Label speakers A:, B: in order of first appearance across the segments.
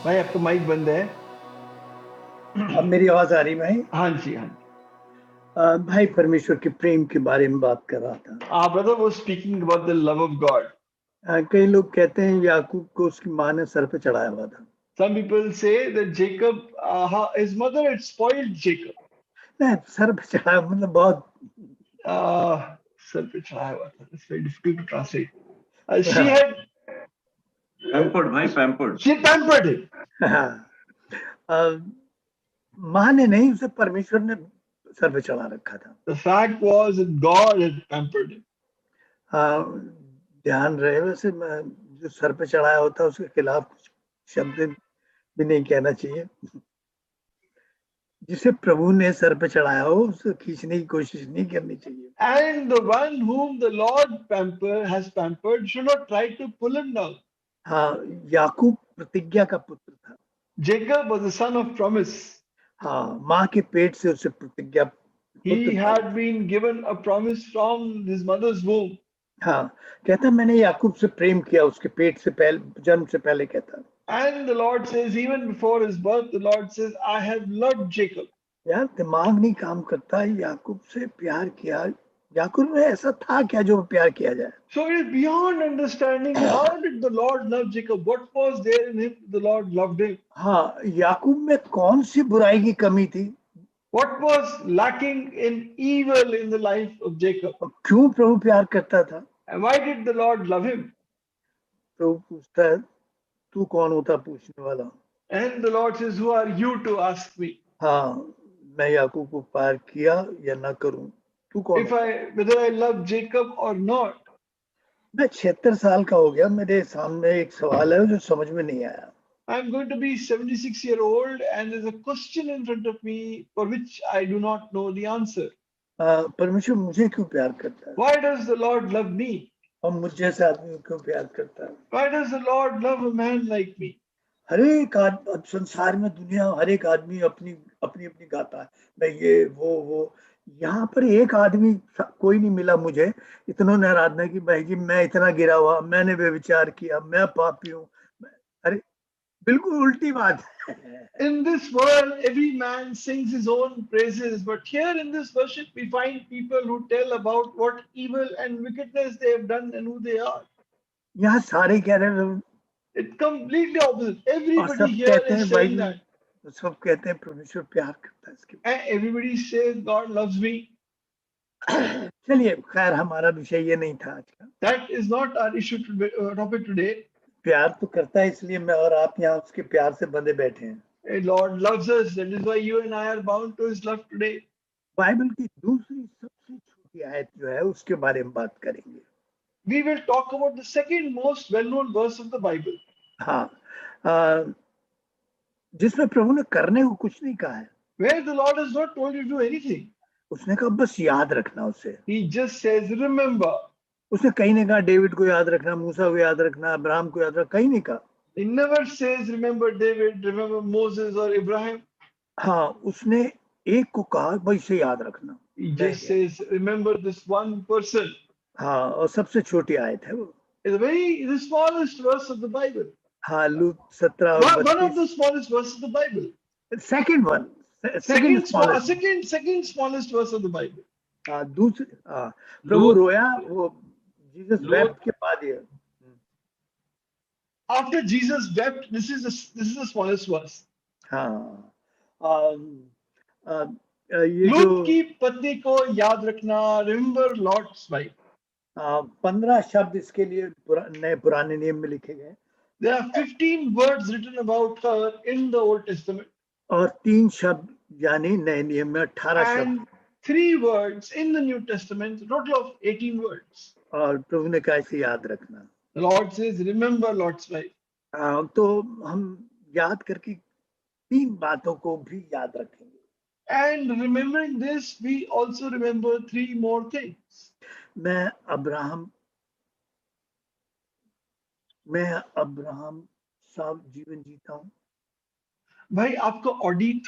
A: भाई आपका माइक बंद है।
B: अब मेरी आवाज आ रही भाई?
A: हाँ जी, हाँ जी।
B: भाई परमेश्वर के प्रेम के बारे में बात कर रहा था।
A: Brother was speaking about the love of God.
B: कई लोग कहते हैं याकूब को उसकी माँ ने सर पे चढ़ाया हुआ था।
A: Some people say that Jacob, his mother had spoiled Jacob.
B: नहीं, सर पे चढ़ाया मतलब बहुत
A: सर पे चढ़ाया हुआ था. It's very difficult to translate. She had
C: pampered भाई, पैम्पर्ड.
A: she pampered him.
B: माँ ने नहीं, उसे परमेश्वर ने सर पे चढ़ा रखा था।
A: The fact was that God had pampered him.
B: ध्यान रहे, वैसे जो सर पे चढ़ाया होता है उसके खिलाफ कुछ शब्द भी नहीं कहना चाहिए। जिसे प्रभु ने सर पे चढ़ाया हो उसे खींचने की कोशिश नहीं करनी चाहिए।
A: And the one whom the Lord has pampered should not try to pull him down.
B: हाँ, याकूब प्रतिज्ञा का पुत्र था।
A: Jacob was the son of promise.
B: हाँ, माँ के पेट से उसे प्रतिज्ञा।
A: He had been given a promise from his mother's womb.
B: हाँ, कहता मैंने याकूब से प्रेम किया, उसके पेट से पहले, जन्म से पहले कहता।
A: And the Lord says, even before his birth, the Lord says, I have loved Jacob.
B: यार दिमाग नहीं काम करता, याकूब से प्यार किया। याकूब में ऐसा था क्या जो प्यार किया जाए?
A: So it is beyond understanding. How did the Lord love Jacob? What was there in him? The Lord loved him.
B: हाँ, याकूब में कौन सी बुराई की कमी थी?
A: What was lacking in evil in the life of Jacob?
B: क्यों प्रभु प्यार करता था?
A: And why did the Lord love him?
B: प्रभु पूछता है, तू कौन होता पूछने वाला?
A: And the Lord says, who are you to ask me?
B: हाँ, मैं याकूब को प्यार किया या ना करूं, तू कौन?
A: Whether I love Jacob or not.
B: मैं 76 साल का हो गया, मेरे सामने एक सवाल है जो समझ में नहीं आया।
A: I'm going to be 76-year-old and there's a question in front of me for which I do not know the answer.
B: परमेश्वर मुझे क्यों प्यार करता है?
A: Why does the Lord love me?
B: और मुझ जैसे आदमी को क्यों प्यार करता है?
A: Why does the Lord love a man like me?
B: हर एक संसार में, दुनिया, हर एक आदमी अपनी अपनी अपनी गाता है, मैं ये वो। यहाँ पर एक आदमी कोई नहीं मिला मुझे इतना आराधना की भाई जी मैं इतना गिरा हुआ, मैंने व्यभिचार किया, मैं पापी हूँ। अरे बिल्कुल उल्टी बात है।
A: In this world, every man sings his own praises, but here in this worship, we find people who tell about what evil and wickedness they have done and who they are.
B: यहाँ सारे कह रहे हैं,
A: It's completely opposite. Everybody
B: सब
A: here
B: कहते हैं
A: is
B: भाई
A: saying that.
B: सब कहते हैं परमेश्वर प्यार करता है इसके।
A: And everybody says God loves me.
B: चलिए, खैर हमारा विषय ये नहीं था आज का।
A: That is not our issue topic today.
B: प्यार तो करता है, इसलिए मैं और आप यहाँ उसके प्यार से बंधे बैठे हैं।
A: Lord loves us. That is why you and I are bound to His love today.
B: Bible की दूसरी सबसे छोटी आयत जो है उसके बारे में बात करेंगे।
A: We will talk about the second most well-known verse of the Bible.
B: हाँ, जिसमें प्रभु ने करने को कुछ नहीं कहा है।
A: Where the Lord has not told you to do anything.
B: उसने कहा बस याद रखना उसे।
A: He just says, remember.
B: उसने कहीं नहीं कहा डेविड को याद रखना, मूसा को याद रखना, अब्राहम को याद रखना, कहीं नहीं कहा।
A: He never says, remember David, remember Moses or Abraham.
B: हाँ, उसने एक को कहा भाई इसे याद रखना।
A: He just says, remember this one person.
B: हाँ, और सबसे छोटी आयत है वो।
A: It's the smallest verse of the Bible.
B: हाँ, look 17
A: One of the smallest verses of the Bible.
B: second one,
A: second smallest verse of the Bible.
B: हाँ, दूसरी, हाँ, प्रभु रोया, वो जीसस wept के बाद ये।
A: After Jesus wept, this is the smallest verse.
B: हाँ, ये जो
A: लूत की पत्नी को याद रखना, remember Lot's wife.
B: 15 शब्द इसके लिए नए पुराने नियम में लिखे गए।
A: There are 15 words written about her in the Old Testament.
B: और 3 शब्द यानी नए नियम में 18 शब्द।
A: And 3 words in the New Testament, a total of 18 words.
B: और प्रभु ने कहा इसे याद रखना।
A: The Lord says, remember Lot's wife.
B: तो हम याद करके 3 बातों को भी याद रखेंगे।
A: And remembering this, we also remember 3 more things.
B: मैं अब्राहम सा जीवन जीता हूँ।
A: भाई आपको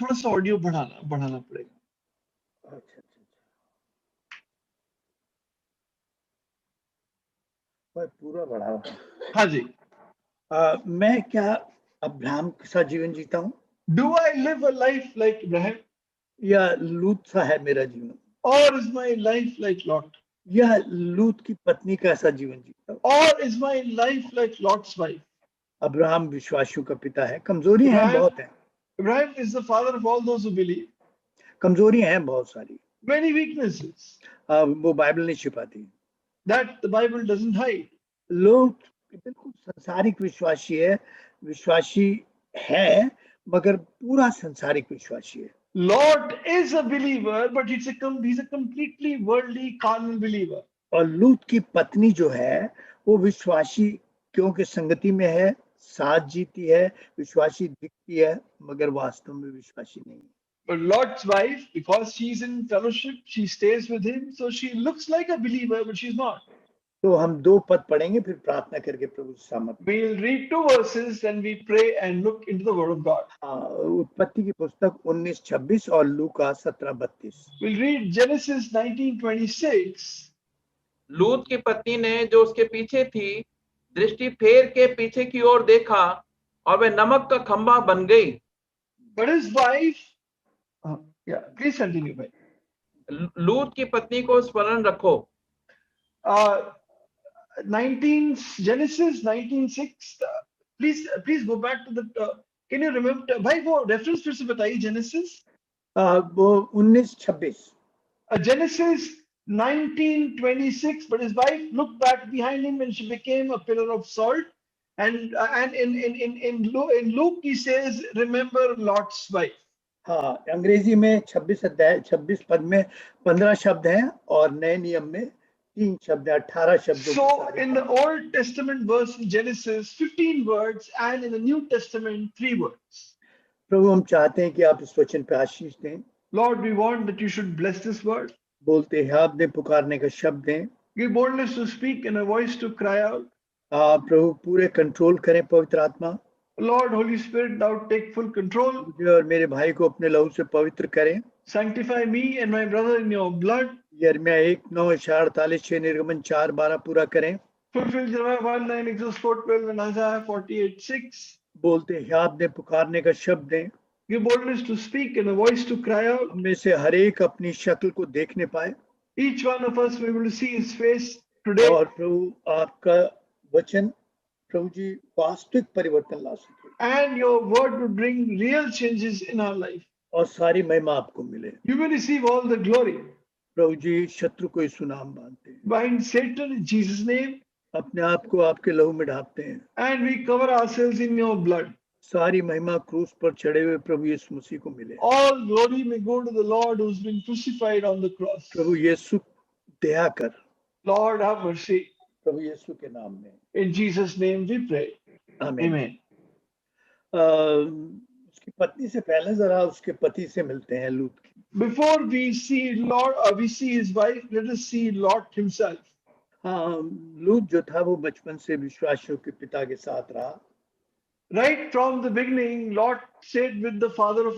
A: थोड़ा सा ऑडियो बढ़ाना पड़ेगा।
B: अच्छा, भाई पूरा बढ़ा।
A: हाँ जी।
B: मैं क्या अब्राहम के साथ जीवन जीता हूँ
A: Do I live a life like Abraham?
B: या लूत सा है मेरा जीवन,
A: Or is my life like Lot?
B: या लूत की पत्नी का ऐसा जीवन जीता हूँ।
A: Or is my life like Lot's wife?
B: Abraham विश्वासियों का पिता है, कमजोरियां हैं,
A: Abraham,
B: बहुत हैं,
A: Abraham is the father of all those who believe.
B: कमजोरियां हैं बहुत सारी,
A: Many weaknesses
B: वो बाइबल नहीं छिपाती।
A: that the Bible doesn't hide.
B: लोग बिल्कुल संसारिक विश्वासी है मगर पूरा संसारिक विश्वासी है।
A: Lot is a believer, but he's a completely worldly, carnal believer.
B: और लूत की पत्नी जो है वो विश्वासी क्योंकि संगति में है, साथ जीती है, विश्वासी दिखती है मगर वास्तव में विश्वासी नहीं है।
A: But Lot's wife, because she's in fellowship, she stays with him, so she looks like a believer, but she's not.
B: तो हम 2 पद पढ़ेंगे फिर प्रार्थना करके प्रभु से सहमत।
A: We'll read 2 verses, then we pray and look into the Word of God.
B: उत्पत्ति की पुस्तक 19:26 और लूका 17:32।
A: We'll read Genesis 19:26.
D: लूत की पत्नी ने जो उसके पीछे थी दृष्टि फेर के पीछे की ओर देखा और वह नमक का खंभा बन गई।
A: But his wife, yeah, please continue, bhai.
D: लूत की पत्नी को स्मरण रखो।
A: Genesis 19:6. Please go back to the. Can you remember? भाई वो reference फिर से बताइए Genesis.
B: वो 19:26।
A: Genesis 19:26. But his wife looked back behind him and she became a pillar of salt. And in Luke he says, remember Lot's wife.
B: हाँ, अंग्रेजी में 26 पद में 15 शब्द हैं और नए नियम में 3 शब्द, 18 शब्दों।
A: So in the Old Testament verse in Genesis 15 words and in the New Testament 3 words.
B: प्रभु हम चाहते हैं कि आप इस वचन पे आशीष दें।
A: Lord, we want that you should bless this word.
B: बोलते हैं आप दें, पुकारने का शब्द दें।
A: Give boldness to speak and a voice to cry out.
B: आप प्रभु पूरे कंट्रोल करें पवित्र आत्मा।
A: Lord, Holy Spirit, thou take full control.
B: मुझे और मेरे भाई को अपने लहू से पवित्र करें।
A: Sanctify me and my brother in your blood.
B: यिर्मयाह 1:9-48 निर्गमन 4:12 पूरा करें।
A: Fulfill Jeremiah 1:9, Exodus 4:12 and Isaiah 48:6.
B: बोलते हैं आप दें, पुकारने का शब्द दें।
A: Give boldness to speak and a voice to cry out.
B: हम में से हर एक अपनी शक्ल को देखने पाए।
A: Each one of us will be able to see his face today.
B: और प्रभु आपका वचन प्रभु जी वास्तविक परिवर्तन ला सके।
A: And your word will bring real changes in our life.
B: और सारी महिमा आपको मिले।
A: You will receive all the glory.
B: प्रभु जी शत्रु को यीशु नाम बांधते हैं।
A: Bind Satan in Jesus' name.
B: अपने आप को आपके लहू में ढापते हैं।
A: And we cover ourselves in your blood.
B: सारी महिमा क्रूस पर चढ़े हुए प्रभु यीशु मसीह को मिले।
A: All glory may go to the Lord who's been crucified on the cross.
B: प्रभु यीशु दया कर।
A: Lord, have mercy.
B: प्रभु यीशु के नाम में।
A: In Jesus' name we pray.
B: आमीन।
A: Amen.
B: उसकी पत्नी से पहले जरा उसके पति से मिलते हैं लूत की।
A: Before we see we see his wife, let us see Lot himself.
B: हाँ, लूत जो था वो बचपन से विश्वासियों के पिता के साथ रहा।
A: Right from the beginning, Lot stayed with the father of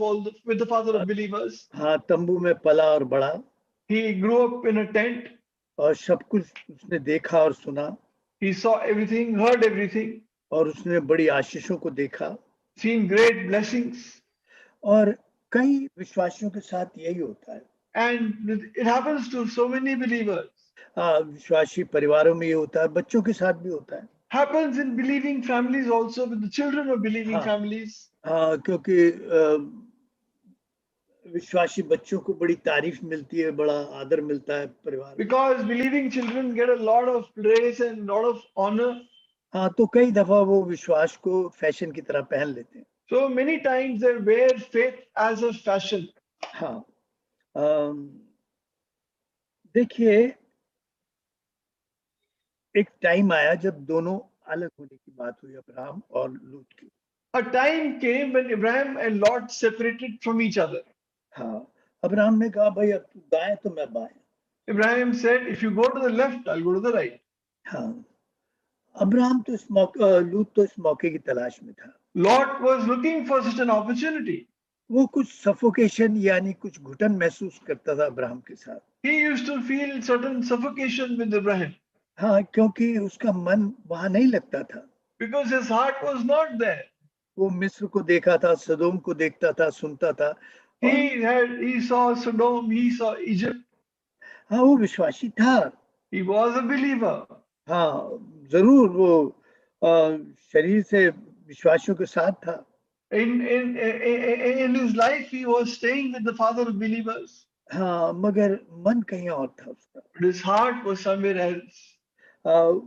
A: believers.
B: हाँ, तंबू में पला और बड़ा।
A: He grew up in a tent.
B: और सब कुछ उसने देखा और सुना।
A: He saw everything, heard everything.
B: और उसने बड़ी आशीषों को देखा।
A: Seen great blessings.
B: और कई विश्वासियों के साथ यही होता है।
A: And it happens to so many believers.
B: हाँ, विश्वासी परिवारों में ये होता है, बच्चों के साथ भी होता है।
A: Happens in believing families also, with the children of believing families.
B: हाँ, क्योंकि विश्वासी बच्चों को बड़ी तारीफ मिलती है, बड़ा आदर मिलता है परिवार।
A: Because believing children get a lot of praise and lot of honor.
B: हाँ, तो कई दफा वो विश्वास को फैशन की तरह पहन लेते हैं।
A: So many times they wear faith as a fashion.
B: हाँ, देखिए एक टाइम आया जब दोनों अलग होने की बात हुई, अब्राहम और लूत की।
A: A time came when Abraham and Lot separated from each other.
B: हाँ, अब्राहम ने कहा भाई अब तू दाएं तो मैं बाएं।
A: Abraham said, if you go to the left, I'll go to the right.
B: हाँ, अब्राहम तो लूत तो इस मौके की तलाश में था।
A: Lot was looking for such an opportunity.
B: वो कुछ सफोकेशन यानी कुछ घुटन महसूस करता था अब्राहम के साथ।
A: He used to feel certain suffocation with Abraham.
B: हाँ, क्योंकि उसका मन वहां नहीं लगता था।
A: Because his heart was not there.
B: वो मिस्र को देखा था, सदोम को देखता था, सुनता था। और
A: He saw Sodom, he saw Egypt.
B: हाँ, वो विश्वासी था।
A: He was a believer.
B: हाँ, जरूर वो शरीर से विश्वासियों के साथ था।
A: In his life, he was staying with the father of believers.
B: हाँ, मगर मन कहीं और था उसका।
A: But his heart was somewhere else.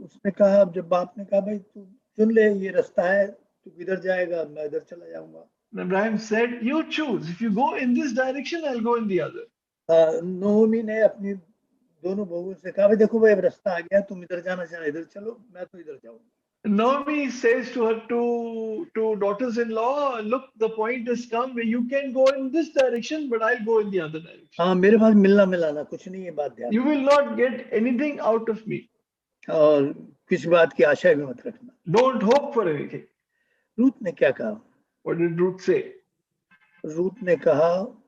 B: उसने कहा, जब बाप ने कहा, भाई तू चुन ले, ये रास्ता है, तू किधर जाएगा, मैं इधर चला जाऊंगा।
A: Abraham said, "You choose. If you go in this direction, I'll go in the other."
B: Nomi ने अपनी दोनों बहुओं से कहा, भाई देखो भाई, अब रास्ता आ गया, तुम इधर जाना चाहे इधर चलो, मैं तो इधर जाऊंगा।
A: Naomi says to her two daughters-in-law, "Look, the point has come where you can go in this direction, but I'll go in the other direction.
B: हाँ, मेरे पास मिलना मिलाना कुछ नहीं है, बात ध्यान।
A: You will not get anything out of me.
B: और किसी बात की आशा भी मत रखना।
A: Don't hope for anything."
B: Ruth ने क्या कहा?
A: What did Ruth say?
B: Ruth ने कहा,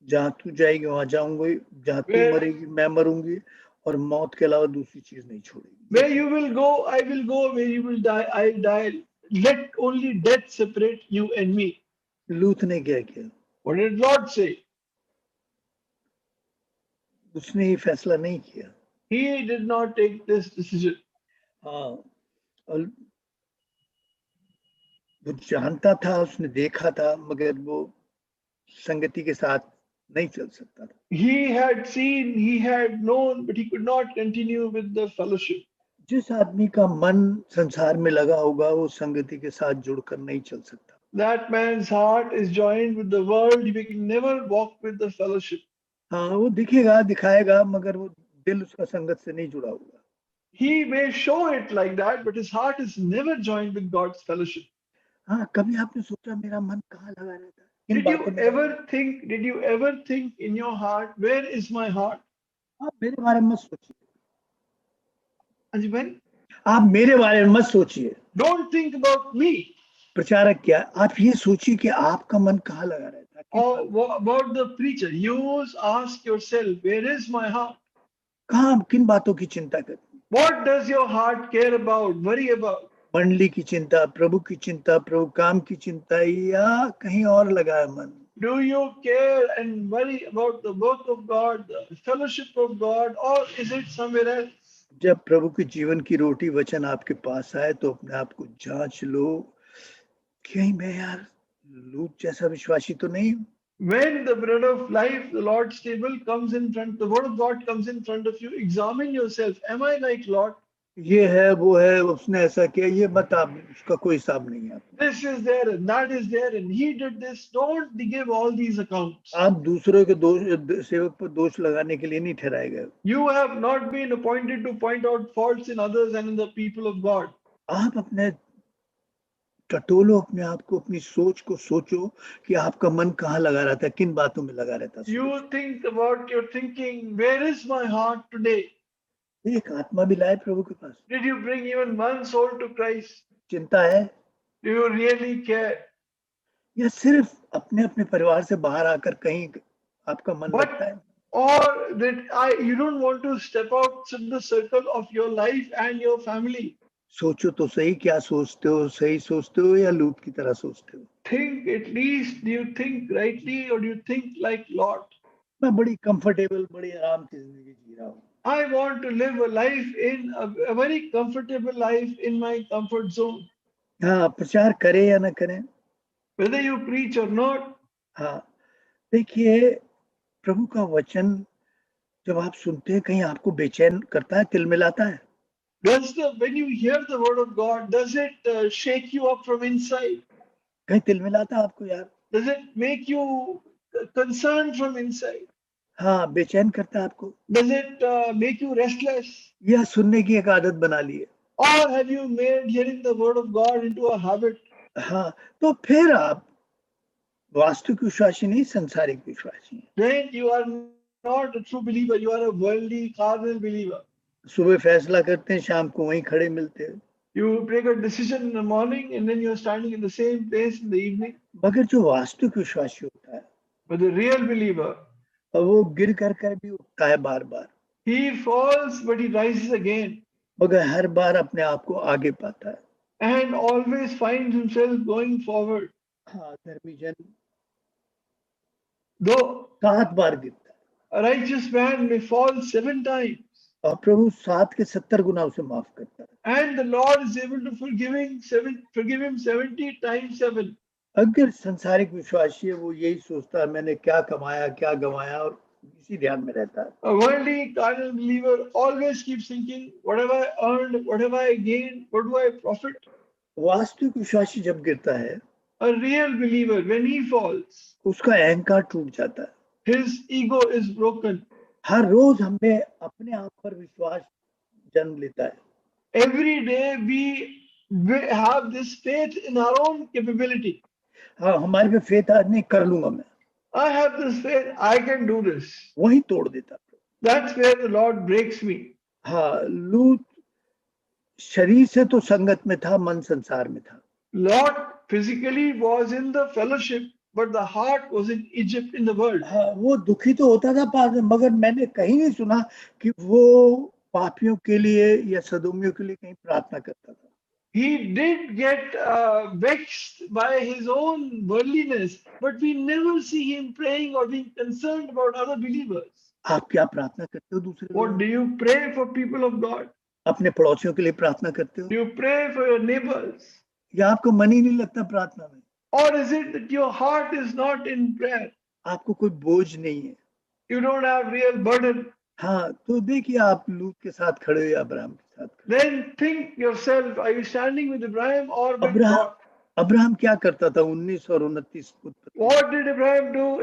B: जहाँ तू जाएगी वहां जाऊंगी, जहाँ तू
A: Where-
B: मरेगी मैं मरूंगी, और मौत के अलावा दूसरी चीज नहीं छोड़ेगी।
A: Where you will go, I will go. Where you will die, I'll die. Let only death separate you and me.
B: लूत ने क्या किया?
A: What did Lot say?
B: उसने ये फैसला नहीं किया।
A: He did not take this decision.
B: हाँ, और वो जानता था, उसने देखा था, मगर वो संगति के साथ नहीं चल सकता था।
A: He had seen, he had known, but he could not continue with the fellowship.
B: जिस आदमी का मन संसार में लगा होगा, वो संगति के साथ जुड़कर नहीं चल सकता।
A: That man's heart is joined with the world. He can never walk with the fellowship.
B: हाँ, वो दिखेगा, दिखाएगा, मगर वो दिल उसका संगत से नहीं जुड़ा होगा।
A: He may show it like that, but his heart is never joined with God's fellowship.
B: हाँ, कभी आपने सोचा मेरा मन कहाँ लगा रहता है? किन
A: Did
B: बातों
A: you
B: में?
A: ever think in your heart, where is my heart?
B: आप मेरे बारे में मत सोचिए।
A: Anjuman,
B: आप मेरे बारे में मत सोचिए।
A: don't think about me
B: प्रचारक क्या, आप ये सोचिए कि आपका मन कहाँ लगा रहता है, किन
A: or
B: बातों में?
A: about the preacher. You ask yourself, where is my heart?
B: कहाँ, किन बातों की चिंता करते हैं?
A: What does your heart care about, worry about?
B: मंडली की चिंता, प्रभु की चिंता, प्रभु काम की चिंता, या कहीं और लगा है मन?
A: Do you care and worry about the work of God, the fellowship of God, or is it somewhere else?
B: जब प्रभु के जीवन की रोटी वचन आपके पास आए, तो अपने आप को जांच लो, कहीं मैं यार लूत जैसा विश्वासी तो नहीं हूं?
A: When the bread of life, the Lord's table comes in front, the word of God comes in front of you, examine yourself. Am I like Lot?
B: ये है, वो है, उसने ऐसा किया, ये मत, आप उसका कोई हिसाब नहीं है।
A: This is there and that is there and he did this. Don't give all these accounts.
B: आप दूसरों के दोष, सेवक पर दोष लगाने के लिए नहीं ठहराए गए।
A: You have not been appointed to point out faults in others and in the people of God.
B: आप अपने टटोलो अपने आप को, अपनी सोच को सोचो कि आपका मन कहाँ लगा रहता है, किन बातों में लगा रहता है।
A: You think about your thinking, where is my heart today?
B: एक आत्मा भी लाए प्रभु के पास,
A: Did you bring even one soul to Christ?
B: चिंता है?
A: Do you really care?
B: या सिर्फ अपने अपने परिवार से बाहर आकर कहीं आपका मन
A: But-
B: लगता है?
A: Or that you don't want to step out of the circle of your life and your family?
B: सोचो तो सही, क्या सोचते हो? सही सोचते हो या लूत की तरह सोचते हो?
A: Think at least, do you think rightly or do you think like Lot?
B: मैं बड़ी कंफर्टेबल, बड़ी आराम की जिंदगी जी रहा हूँ।
A: I want to live a life in a very comfortable life in my comfort zone.
B: हाँ, प्रचार करें या ना करें,
A: Whether you preach or not,
B: हाँ, देखिए प्रभु का वचन जब आप सुनते हैं, कहीं आपको बेचैन करता है, तिलमिलाता है?
A: when you hear the word of God, does it shake you up from inside?
B: कहीं तिलमिलाता है आपको यार?
A: Does it make you concerned from inside?
B: हाँ, बेचैन करता है आपको?
A: Does it make you restless?
B: या सुनने की एक आदत बना ली है?
A: Or have you made hearing the word of God into a habit?
B: हाँ, तो फिर आप वास्तविक विश्वासी नहीं, संसारिक विश्वासी हैं।
A: Then you are not a true believer, you are a worldly, carnal believer.
B: सुबह फैसला करते हैं, शाम को वहीं खड़े मिलते हैं।
A: You take a decision in the morning and then you're standing in the same place in the evening.
B: मगर जो वास्तविक विश्वासी होता है,
A: But the real believer,
B: और वो गिर कर भी उठता है बार बार,
A: he falls but he rises again.
B: मगर हर बार अपने आप को आगे पाता है।
A: and always finds himself going forward.
B: हाँ, धर्मी जन
A: Though
B: 7 बार गिरता है
A: a righteous man may fall 7 times,
B: और प्रभु 7 के 70 गुना उसे माफ करता है।
A: and the Lord is able to forgive him 70 times 7.
B: अगर संसारिक विश्वासी है वो यही सोचता है मैंने क्या कमाया क्या गंवाया और इसी ध्यान में रहता है।
A: A worldly carnal believer always keeps thinking, what have I earned? What have I gained? What do I profit?
B: वास्तविक विश्वासी जब गिरता है
A: A real believer, when he falls,
B: उसका अहंकार टूट जाता है।
A: his ego is broken.
B: हर रोज हमें अपने आप पर विश्वास जन्म लेता है।
A: Every day we have this faith in our own capability.
B: हाँ, हमारे पे फेथ आज नहीं कर लूंगा मैं,
A: I have this faith, I can do this.
B: वही तोड़ देता है।
A: That's where the Lord breaks me.
B: हाँ, लूत शरीर से तो संगत में था, मन संसार में था।
A: Lot physically was in the fellowship, but the heart was in Egypt, in the world.
B: हाँ, वो दुखी तो होता था पास में, मगर मैंने कहीं नहीं सुना कि वो पापियों के लिए या सदोमियों के लिए कहीं प्रार्थना करता था।
A: He did get vexed by his own worldliness, but we never see him praying or being concerned about other believers.
B: आप क्या प्रार्थना करते हो दूसरे
A: What
B: लोगों
A: do you pray for people of God?
B: अपने पड़ोसियों के लिए प्रार्थना करते हो
A: Do you pray for your neighbors?
B: या आपको मन ही नहीं लगता प्रार्थना में?
A: Or is it that your heart is not in prayer?
B: आपको कोई बोझ नहीं है?
A: You don't have real burden.
B: हाँ, तो देखिए आप लूत के साथ खड़े हो या अब्राहम के साथ खड़े
A: Then think yourself, are you standing with Abraham or
B: हो?
A: with God?
B: अब्राहम क्या करता था 19 और 29 उत्पत्ति?
A: What did Abraham do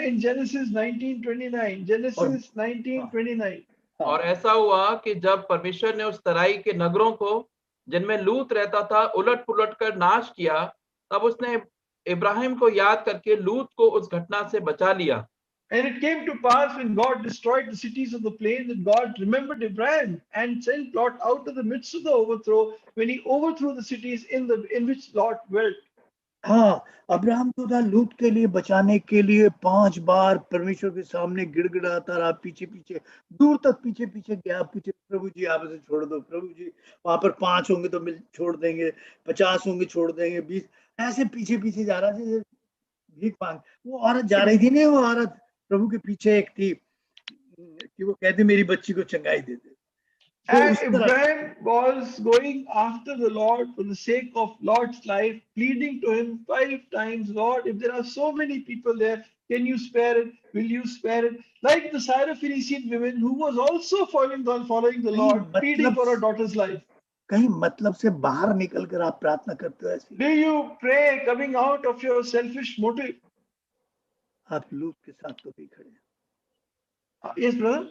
A: in Genesis 19:29? Genesis 19:29.
D: और ऐसा हुआ कि जब परमेश्वर ने उस तराई के नगरों को जिनमें लूत रहता था उलट पुलट कर नाश किया, तब उसने इब्राहिम को याद करके लूत को उस घटना से बचा लिया।
A: And it came to pass when God destroyed the cities of the plain that God remembered Abraham and sent Lot out of the midst of the overthrow when he overthrew the cities in which Lot dwelt.
B: हाँ, Abraham तो था लूत के लिए बचाने के लिए 5 बार परमेश्वर के सामने गिड़गिड़ाता रहा, पीछे पीछे दूर तक पीछे पीछे गया, पूछे प्रभु जी आप इसे छोड़ दो, प्रभु जी वहां पर 5 होंगे तो मिल छोड़ देंगे, 50 होंगे छोड़ देंगे, 20 ऐसे पीछे पीछे जा रहा था जैसे भीख मांग। वो औरत जा रही थी नहीं, वो औरत प्रभु के पीछे एक थी कि वो कहती मेरी बच्ची को चंगाई दे दे।
A: And Abraham was going after the Lord for the sake of Lot's life, pleading to him 5 times, Lord, if there are so many people there, can you spare it? Will you spare it? Like the Syrophoenician woman who was also following the Lord, pleading for her daughter's life.
B: कहीं मतलब से बाहर निकलकर आप प्रार्थना करते हो ऐसे?
A: Do you pray coming out of your selfish motive?
B: आप लूत के साथ तो नहीं खड़े।
A: Yes, brother.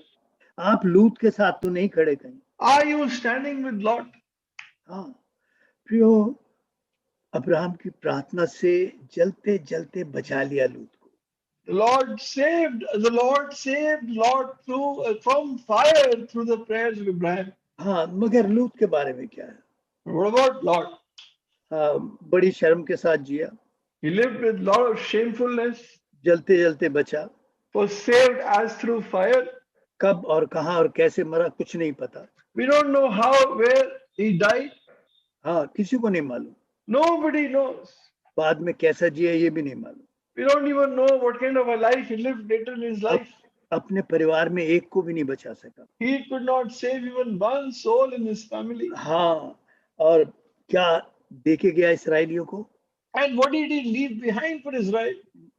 B: आप लूत के साथ तो नहीं खड़े कहीं।
A: Are you standing with Lot?
B: हाँ, प्रियो अब्राहम की प्रार्थना से जलते जलते बचा लिया लूत को।
A: The Lord saved Lot from fire through the prayers of Abraham.
B: हाँ, मगर लूत के बारे में क्या है?
A: What about Lot?
B: हाँ, बड़ी शर्म के साथ जिया,
A: He lived with a lot of shamefulness,
B: जलते जलते बचा।
A: was saved as through fire.
B: कब और कहाँ और कैसे मरा कुछ नहीं पता।
A: We don't know how, where he died.
B: हाँ, किसी को नहीं मालूम।
A: Nobody knows.
B: बाद में कैसा जिया ये भी नहीं मालूम।
A: We don't even know what kind of a life he lived later in his life.
B: अपने परिवार में एक को भी नहीं बचा सका।
A: He could not save even one soul in his family.
B: हाँ, और क्या देके गया इस्राएलियों को?
A: And what did he leave behind for Israel?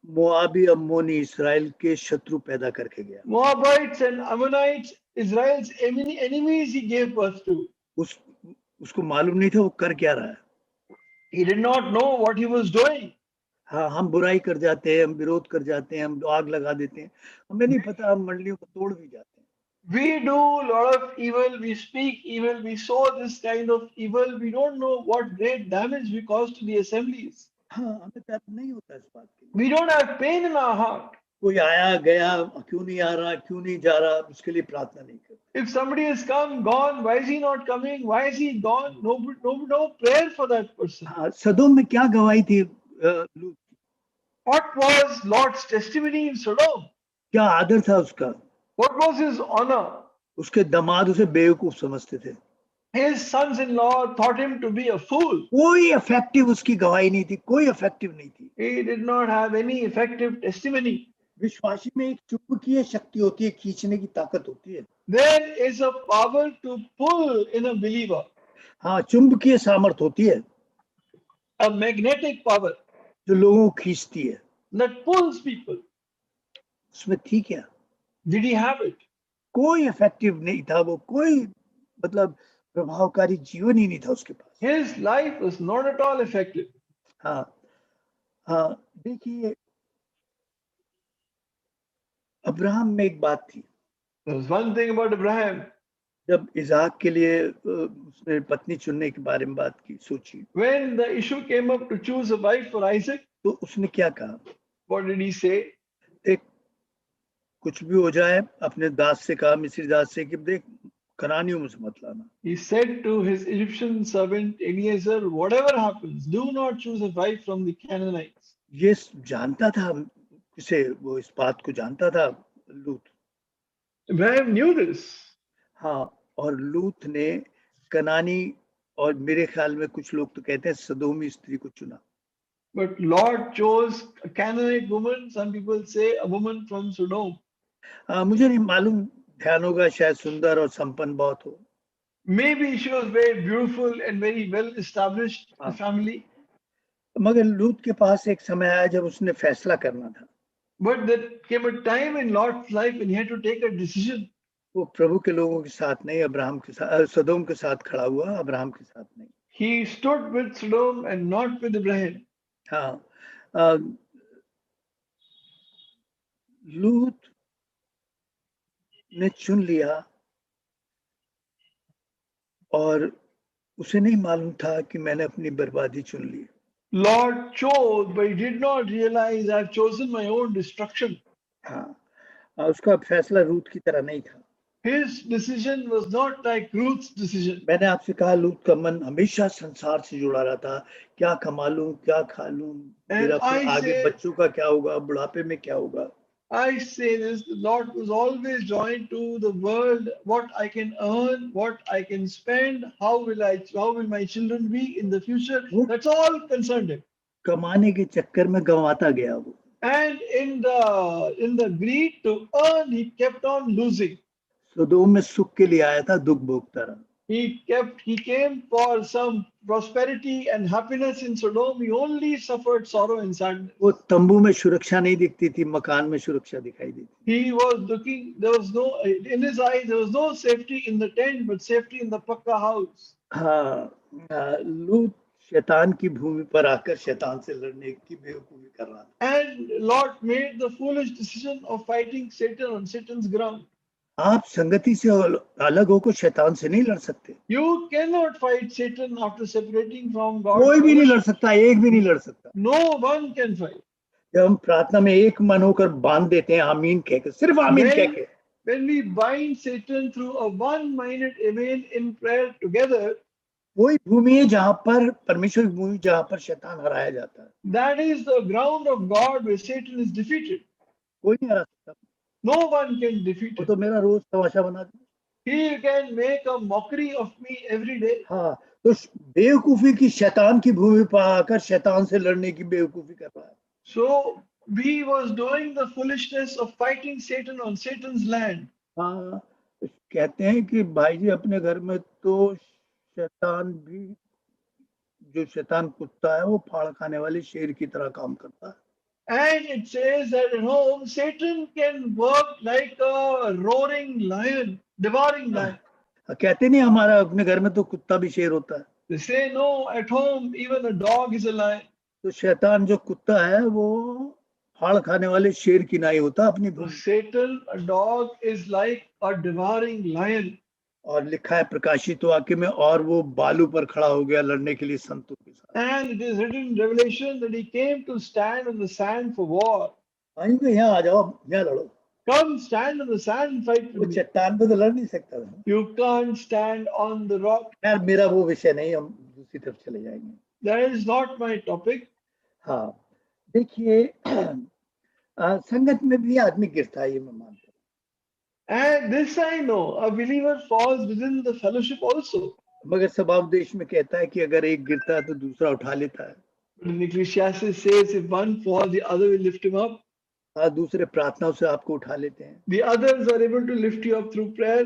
B: मोआबी अम्मोनी इस्राएल के शत्रु पैदा करके गया।
A: Moabites and Ammonites, Israel's enemies he gave birth to.
B: उसको मालूम नहीं था वो कर क्या रहा है।
A: He did not know what he was doing.
B: हाँ, हम बुराई कर जाते हैं, हम विरोध कर जाते हैं, हम आग लगा देते हैं, हमें नहीं पता हम मंडलियों को तोड़ भी जाते हैं।
A: We do a lot of evil, we speak evil, we sow this kind of evil. We don't know what great damage we cause to the assemblies.
B: हाँ, हमें दर्द नहीं होता इस बात के लिए।
A: We don't have pain in our heart.
B: कोई आया गया क्यों नहीं आ रहा, क्यों नहीं जा रहा, उसके लिए प्रार्थना नहीं करते।
A: If somebody has come, gone, why is he not coming? Why is he gone? No prayer for that person.
B: हाँ, सदोम में क्या गवाही थी लूत?
A: What was Lot's testimony in Sodom?
B: क्या आदर था उसका?
A: What was his honor?
B: उसके दामाद उसे बेवकूफ समझते थे।
A: His sons-in-law thought him to be a fool.
B: कोई इफेक्टिव उसकी गवाही नहीं थी, कोई इफेक्टिव नहीं थी।
A: He did not have any effective testimony.
B: विश्वासी में एक चुंबकीय शक्ति होती है, खींचने की ताकत होती है।
A: There is a power to pull in a believer,
B: हाँ, चुंबकीय सामर्थ होती है
A: a magnetic power
B: जो लोगों को खींचती है।
A: that pulls people.
B: उसमें थी क्या?
A: Did he have it?
B: कोई इफेक्टिव नहीं था, वो कोई मतलब प्रभावकारी जीवन ही नहीं था उसके पास।
A: His life was not at all effective.
B: हाँ हाँ, देखिए अब्राहम में एक बात थी,
A: There was one thing about Abraham.
B: जब इज़हाक के लिए उसने पत्नी चुनने के बारे में बात की, सोची,
A: When the issue came up to choose a wife for Isaac,
B: तो उसने क्या कहा?
A: what did he say?
B: एक कुछ भी हो जाए, अपने दास से कहा, मिस्री दास से, कि देख कनानियों में से मत लाना।
A: He said to his Egyptian servant Eliezer, whatever happens, do not choose a wife from the Canaanites.
B: ये जानता था किसे, वो इस बात को जानता था लूत।
A: Abraham knew this.
B: हाँ, और लूत ने कनानी, और मेरे ख्याल में कुछ लोग तो कहते हैं सदोमी स्त्री को चुना।
A: But Lord chose a Canaanite woman. Some people say a woman from Sodom.
B: मुझे नहीं मालूम, ध्यान होगा, शायद सुंदर और संपन्न बहुत हो।
A: Maybe she was very beautiful and very well established in the family.
B: मगर लूत के पास एक समय आया जब उसने फैसला करना था।
A: But there came a time in Lot's life when he had to take a decision.
B: वो प्रभु के लोगों के साथ नहीं, अब्राहम के साथ, सदोम के साथ खड़ा हुआ, अब्राहम के साथ नहीं।
A: He stood with Sodom and not with Abraham.
B: हाँ, लूत ने चुन लिया और उसे नहीं मालूम था कि मैंने अपनी बर्बादी चुन ली।
A: Lord chose, but he did not realize I've chosen my own destruction.
B: हाँ, उसका फैसला रूत की तरह नहीं था।
A: His decision was not like Ruth's decision.
B: मैंने आपसे कहा लूत का मन हमेशा संसार से जुड़ा रहता, क्या कमा लूं, क्या खा लूं, मेरा फिर आगे बच्चों का क्या होगा, बुढ़ापे में क्या होगा।
A: I say this, the Lord was always joined to the world, what I can earn, what I can spend, how will my children be in the future. That's all concerned him.
B: कमाने के चक्कर में गंवाता गया वो।
A: And in the greed to earn, he kept on losing.
B: सदोम में सुख के लिए आया था, दुख भोगता रहा।
A: He came for some prosperity and happiness in Sodom. He only suffered sorrow and sadness.
B: वो तंबू में सुरक्षा नहीं दिखती थी, मकान में सुरक्षा दिखाई देती।
A: He was looking, there was no, in his eyes, there was no safety in the tent, but safety in the Pakka house.
B: हाँ, लूत शैतान की भूमि पर आकर शैतान से लड़ने की बेवकूफी कर रहा था।
A: And Lot made the foolish decision of fighting Satan on Satan's ground.
B: आप संगति से अलग होकर शैतान से नहीं लड़ सकते।
A: You cannot fight Satan after separating from God.
B: कोई भी नहीं लड़ सकता, एक भी नहीं लड़ सकता।
A: No one can fight.
B: जब हम प्रार्थना में एक मन होकर बांध देते हैं, आमीन कहकर, सिर्फ आमीन कहकर,
A: When we bind Satan through a one-minded amen in prayer together,
B: वही भूमि है जहाँ पर परमेश्वर की भूमि, जहाँ पर शैतान हराया जाता है।
A: that is the ground of God where Satan is defeated.
B: कोई नहीं हरा सकता।
A: No one can defeat
B: वो
A: him.
B: तो मेरा रोज तमाशा बना दे।
A: He can make a mockery of me every day.
B: हाँ, तो बेवकूफी की शैतान की भूमि पर आकर शैतान से लड़ने की बेवकूफी कर रहा है।
A: So he was doing the foolishness of fighting Satan on Satan's land.
B: हाँ, कहते हैं कि भाई जी अपने घर में तो शैतान भी, जो शैतान कुत्ता है, वो फाड़ खाने वाले शेर की तरह काम करता है।
A: And it says that at home, Satan can work like a roaring lion, devouring lion.
B: कहते नहीं हमारा अपने घर में तो कुत्ता भी शेर होता है।
A: They say no, at home even a dog is a lion.
B: तो शैतान जो कुत्ता है वो फाड़ खाने वाले शेर की नाई होता अपनी
A: So
B: Bhumi.
A: Satan, a dog, is like a devouring lion.
B: और लिखा है प्रकाशित वाक्य में, और वो बालू पर खड़ा हो गया लड़ने के लिए संतों के साथ।
A: And it is written in Revelation that he came to stand on the sand for war.
B: भाई को यहाँ आ जाओ, यहाँ लड़ो।
A: Come stand on the sand and fight
B: वो
A: with me.
B: चट्टान पे तो लड़ नहीं सकता था।
A: You can't stand on the rock.
B: यार मेरा वो विषय नहीं, हम दूसरी तरफ चले जाएंगे।
A: That is not my topic.
B: हाँ, देखिए संगत में भी आदमी गिरता है, ये मैं मानता हूँ।
A: And this I know, a believer falls within the fellowship also.
B: मगर स्वभावदेश में कहता है कि अगर एक गिरता है तो दूसरा उठा लेता है।
A: But in Ecclesiastes says, if one falls, the other will lift him up.
B: दूसरे प्रार्थनाओं से आपको उठा लेते हैं।
A: The others are able to lift you up through prayer.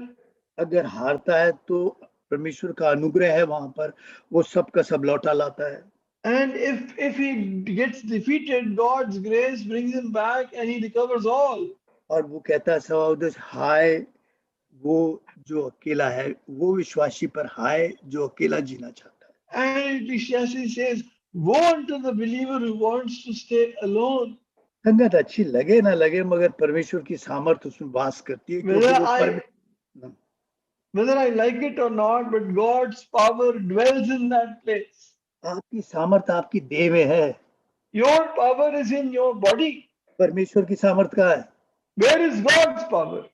B: अगर हारता है तो परमेश्वर का अनुग्रह है वहां पर, वो सब का सब लौटा लाता है।
A: And if he gets defeated, God's grace brings him back and he recovers all.
B: और वो कहता है स्वभावदेश, हाय वो जो अकेला है, वो विश्वासी पर हाय जो अकेला जीना चाहता है।
A: And Ecclesiastes says, woe unto the believer who wants to stay alone.
B: संगत अच्छी लगे ना लगे, मगर परमेश्वर की सामर्थ उसमें वास करती है, क्योंकि वो
A: Whether I like it or not, but God's power dwells in that place.
B: आपकी सामर्थ आपकी देह में है।
A: Your power is in your body.
B: परमेश्वर की सामर्थ कहाँ है?
A: Where is God's power?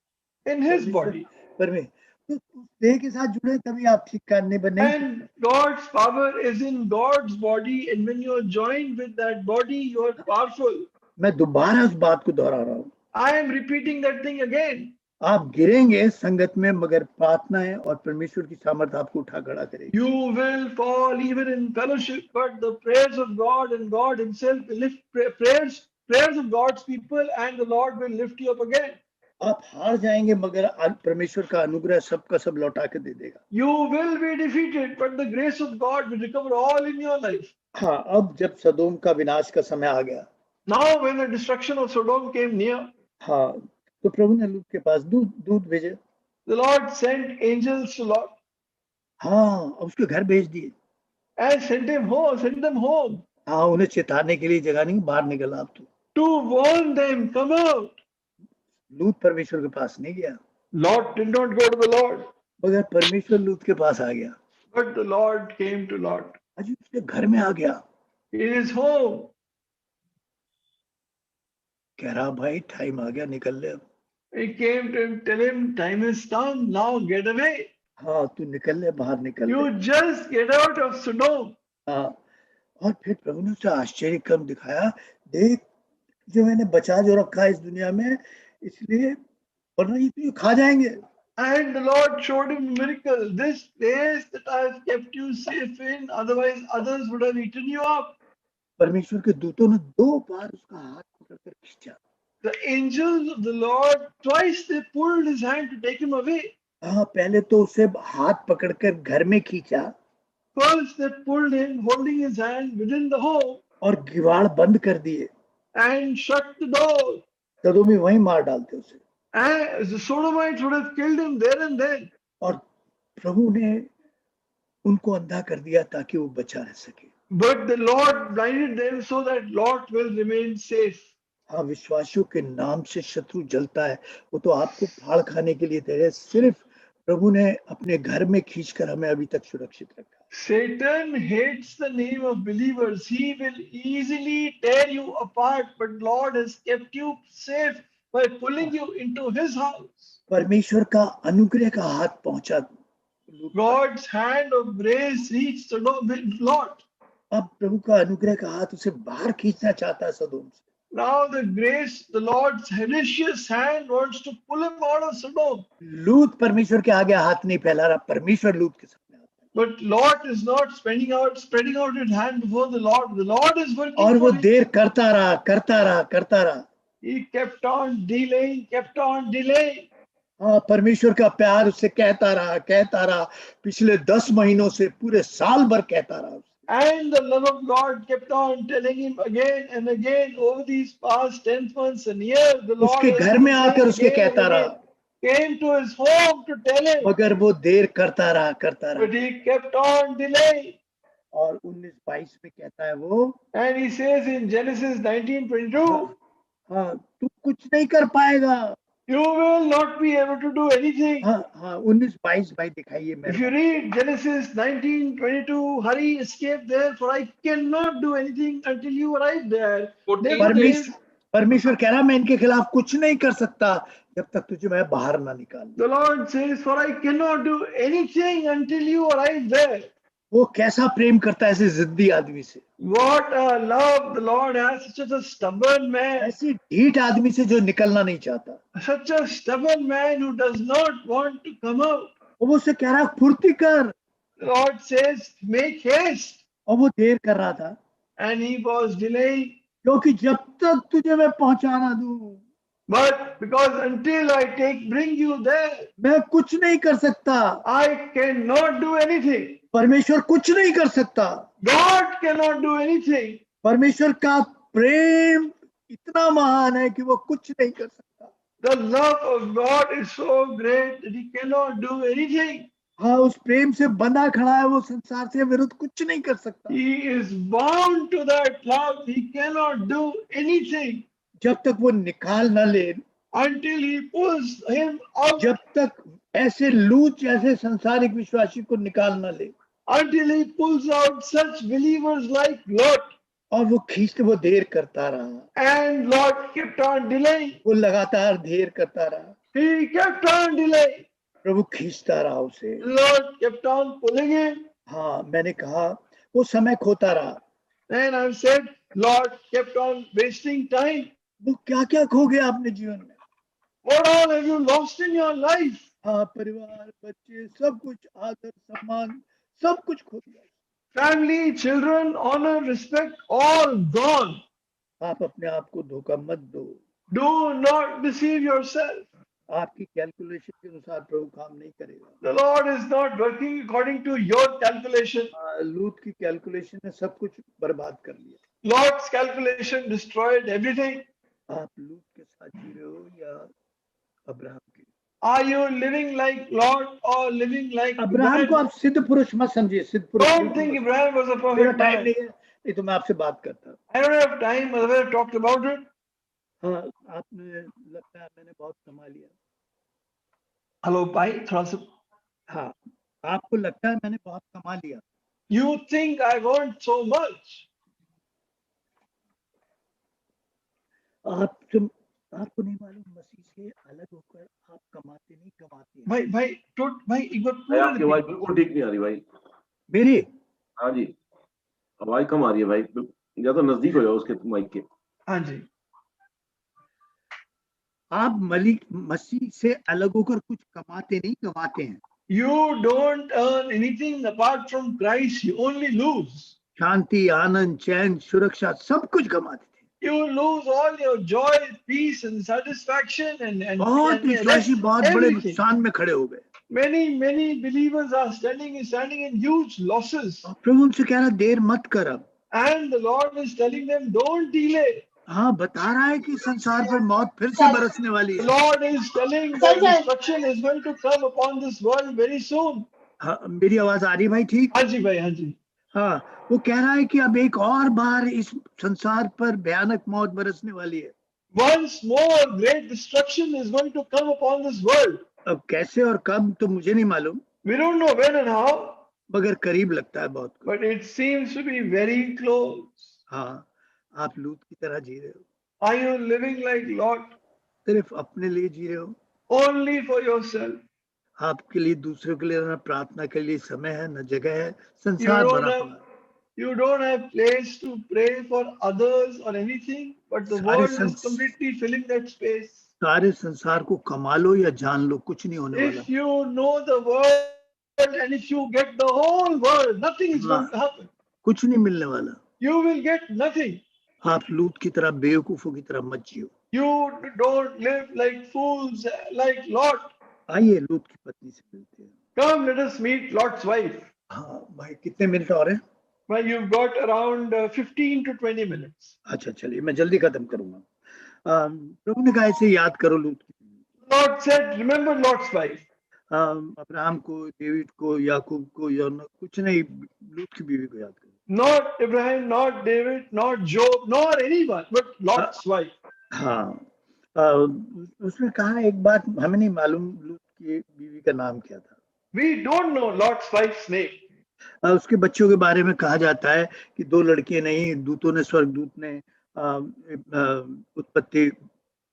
A: In his body.
B: तो उस देह के साथ जुड़े तभी आप ठीक करने बने।
A: And God's power is in God's body, and when you are joined with that body, you are powerful.
B: मैं दोबारा उस बात को दोहरा रहा हूँ।
A: I am repeating that thing again.
B: आप गिरेंगे संगत में, मगर प्रार्थना है और परमेश्वर की सामर्थ आपको उठा खड़ा करेगी।
A: You will fall even in fellowship, but the prayers of God and God Himself will lift prayers of God's people, and the Lord will lift you up again.
B: आप हार जाएंगे, मगर परमेश्वर का अनुग्रह सबका सब लौटा के दे देगा।
A: You will be defeated, but the grace of God will recover all in your life.
B: हाँ, अब जब सदोम का विनाश का समय आ गया,
A: Now when the destruction of Sodom came near,
B: हाँ, तो प्रभु ने लूत के पास दूत भेजे।
A: the Lord sent angels to Lot
B: हाँ, उसके घर भेज दिए।
A: and sent them home.
B: हाँ, उन्हें चेताने के लिए जगह नहीं, बाहर निकल आप तो।
A: To warn them, come out.
B: लूत परमेश्वर के पास नहीं गया,
A: Lot did not go to the Lord,
B: मगर परमेश्वर लूत के पास आ गया।
A: but the Lord came to Lot.
B: अजी उसके घर में आ गया,
A: In his home.
B: कह रहा भाई टाइम आ गया, निकल ले अब।
A: He came to him, tell him, time has come, now get away.
B: हाँ, तू निकल ले, बाहर निकल ले।
A: You just get out of Sodom.
B: हाँ, और फिर प्रभु ने उसे आश्चर्य क्रम दिखाया, देख जो मैंने बचा जो रखा है इस दुनिया में, इसलिए वरना ये तो खा जाएंगे।
A: And the Lord showed him a miracle. This place that I have kept you safe in, otherwise others would have eaten you up.
B: परमेश्वर के दूतों ने 2 बार उसका हाथ पकड़कर खींचा।
A: The angels of the Lord, twice they pulled his hand to take him away.
B: हाँ, पहले तो उसे हाथ पकड़कर घर में खींचा,
A: First they pulled him, holding his hand within the home,
B: और किवाड़ बंद कर दिए।
A: and shut the door.
B: सदोमी वहीं मार डालते उसे।
A: And the Sodomites would have killed him there and then.
B: और प्रभु ने उनको अंधा कर दिया ताकि वो बचा रह सके।
A: But the Lord blinded them so that Lot will remain safe.
B: हाँ, विश्वासियों के नाम से शत्रु जलता है, वो तो आपको फाड़ खाने के लिए तैयार है। सिर्फ प्रभु ने अपने घर में खींचकर हमें अभी तक सुरक्षित रखा।
A: Satan hates the name of believers. He will easily tear you apart, but Lord has kept you safe by pulling you into his house.
B: परमेश्वर का अनुग्रह का हाथ पहुंचा।
A: God's hand of grace reached Lot.
B: अब प्रभु का अनुग्रह का हाथ उसे बाहर खींचना चाहता है सदोम से।
A: Now the grace, the Lord's hellacious hand wants to pull him out of Sodom.
B: लूत परमेश्वर के आगे हाथ नहीं फैला रहा, परमेश्वर लूत के सामने आता है।
A: But Lot is not spreading out his hand before the Lord. The Lord is working
B: और वो
A: for him.
B: देर करता रहा।
A: He kept on delaying.
B: हाँ, परमेश्वर का प्यार उससे कहता रहा, पिछले 10 महीनों से पूरे साल भर कहता रहा।
A: And the love of God kept on telling him again and again over these past 10 months and years. The Lord
B: उसके घर में आकर उसके कहता रहा,
A: came to his home to tell him.
B: मगर वो देर करता रहा।
A: But he kept on delaying.
B: और 19:22 में कहता है वो,
A: And he says in Genesis 19:22,
B: हाँ, तू कुछ नहीं कर पाएगा।
A: you will not be able to do anything.
B: हाँ, 19:22 भाई दिखाइए।
A: If you read Genesis 19:22, hurry, escape there, for I cannot do anything until you arrive there.
B: परमेश्वर कह रहा मैं इनके खिलाफ कुछ नहीं कर सकता जब तक तुझे मैं बाहर ना निकाल।
A: The Lord says, for I cannot do anything until you arrive there.
B: वो कैसा प्रेम करता है ऐसे जिद्दी आदमी से।
A: What a love the Lord has, such a stubborn man.
B: ऐसी ढीठ आदमी से जो निकलना नहीं चाहता।
A: Such a stubborn man who does not want to come out.
B: वो उससे कह रहा फुर्ती कर,
A: The Lord says, make haste.
B: और वो देर कर रहा था,
A: And he was delaying.
B: क्योंकि जब तक तुझे मैं पहुंचा ना दूं,
A: But because until I bring you there,
B: मैं कुछ नहीं कर सकता।
A: I cannot do anything.
B: परमेश्वर कुछ नहीं कर सकता।
A: God cannot do anything.
B: परमेश्वर का प्रेम इतना महान है कि वो कुछ नहीं कर सकता।
A: The love of God is so great that he cannot do anything.
B: हाँ, उस प्रेम से बंधा खड़ा है, वो संसार से विरुद्ध कुछ नहीं कर सकता।
A: He is bound to that love. He cannot do anything
B: जब तक वो निकाल न ले,
A: until he pulls him out,
B: जब तक ऐसे लूत जैसे संसारिक विश्वासी को निकाल न ले,
A: until he pulls out such believers like Lot.
B: और वो खींचते, वो देर करता रहा,
A: And Lot kept on delaying.
B: वो लगातार देर करता रहा,
A: He kept on delaying.
B: प्रभु खींचता रहा उसे।
A: Lord kept on pulling him.
B: हाँ, मैंने कहा वो समय खोता रहा।
A: And I've said, Lord kept on wasting time.
B: वो क्या क्या खो गया अपने जीवन में।
A: What all have you lost in your life?
B: हाँ, परिवार, बच्चे, सब कुछ, आदर, सम्मान, सब कुछ खो दिया।
A: Family, children, honor, respect, all gone.
B: आप अपने आप को धोखा मत दो।
A: Do not deceive yourself.
B: आपकी कैलकुलेशन के अनुसार प्रभु काम नहीं करेगा।
A: The Lord is not working according to your calculation.
B: लूत की कैलकुलेशन ने सब कुछ बर्बाद कर लिया।
A: Lord's calculation destroyed everything.
B: आप लूत के साथ जी रहे हो या अब्राहम के?
A: Are you living like Lord or living like
B: Abraham को
A: Abraham?
B: आप सिद्ध पुरुष मत समझिए, सिद्ध पुरुष
A: Don't think Abraham was a
B: मेरा
A: perfect
B: टाइम
A: man.
B: नहीं है, ये तो मैं आपसे बात करता हूँ।
A: I don't have time. Otherwise, I've talked about it.
B: हाँ, आपने लगता है मैंने बहुत कमा लिया।
A: Hello, bhai. थोड़ा सा.
B: हाँ, आपको लगता है मैंने बहुत कमा लिया।
A: You think I want so much.
B: आपको नहीं मालूम, मसीह से अलग होकर आप कमाते नहीं, कमाते हैं।
A: भाई एक बार
C: भाई आपकी आवाज बिल्कुल ठीक नहीं आ रही भाई।
B: मेरी?
C: हाँ जी, आवाज कम आ रही है भाई, या तो नजदीक हो जाओ उसके माइक के।
A: हाँ जी।
B: आप मसीह से अलग होकर कुछ कमाते नहीं, कमाते हैं।
A: You don't earn anything apart from Christ. You only lose.
B: शांति, आनंद, चैन, सुरक्षा सब कुछ कमाते थे।
A: You lose all your joy, peace, and satisfaction, and
B: बहुत विश्वासी बहुत बड़े
A: everything.
B: नुकसान में खड़े हो गए।
A: Many believers are standing in huge losses.
B: प्रभु उनसे कह रहा देर मत कर अब।
A: And the Lord is telling them, don't delay.
B: हाँ, बता रहा है कि संसार पर मौत फिर से बरसने वाली
A: The
B: है।
A: Lord is telling that destruction is going to come upon this world very soon.
B: हाँ, मेरी आवाज आ रही भाई? ठीक।
A: हाँ जी भाई, हाँ जी।
B: हाँ, वो कह रहा है कि अब एक और बार इस संसार पर भयानक मौत बरसने वाली है।
A: Once more great destruction is going to come upon this world.
B: अब कैसे और कब तो मुझे नहीं मालूम,
A: We don't know when and how,
B: मगर करीब लगता है बहुत कुछ।
A: but it seems to be very close.
B: हाँ, आप लूत की तरह जी रहे हो।
A: Are you living like Lot?
B: सिर्फ अपने लिए जी रहे हो,
A: Only for yourself.
B: आपके लिए, दूसरों के लिए न प्रार्थना के लिए समय है, न जगह है। संसार भरा पड़ा है।
A: You don't have place to pray for others or anything, but the world is completely filling that space.
B: सारे संसार को कमा लो या जान लो, कुछ नहीं होने वाला।
A: If you know the world and if you get the whole world, nothing is going to happen.
B: कुछ नहीं मिलने वाला।
A: You will get nothing.
B: आप लूत की तरह बेवकूफों की तरह मत जियो।
A: You don't live like fools like Lot.
B: आइए लूत की पत्नी से मिलते हैं।
A: Come, let us meet Lot's wife.
B: हाँ भाई, कितने मिनट और हैं?
A: Well, you've got around 15 to 20 minutes.
B: अच्छा, चलिए मैं जल्दी खत्म करूंगा। प्रभु ने कहा इसे याद करो लूत की।
A: Lord said, remember Lot's wife.
B: Abraham को, डेविड को, याकूब को, यूहन्ना, कुछ नहीं, लूत की बीवी को याद करो।
A: Not Abraham, not David, not Job, nor anyone, but Lot's wife.
B: हाँ, उसने कहा एक बात हमें नहीं मालूम, लूत की बीवी का नाम क्या था।
A: We don't know Lot's wife's name.
B: उसके बच्चों के बारे में कहा जाता है कि 2 लड़कियां नहीं, दूतों ने, स्वर्गदूत ने उत्पत्ति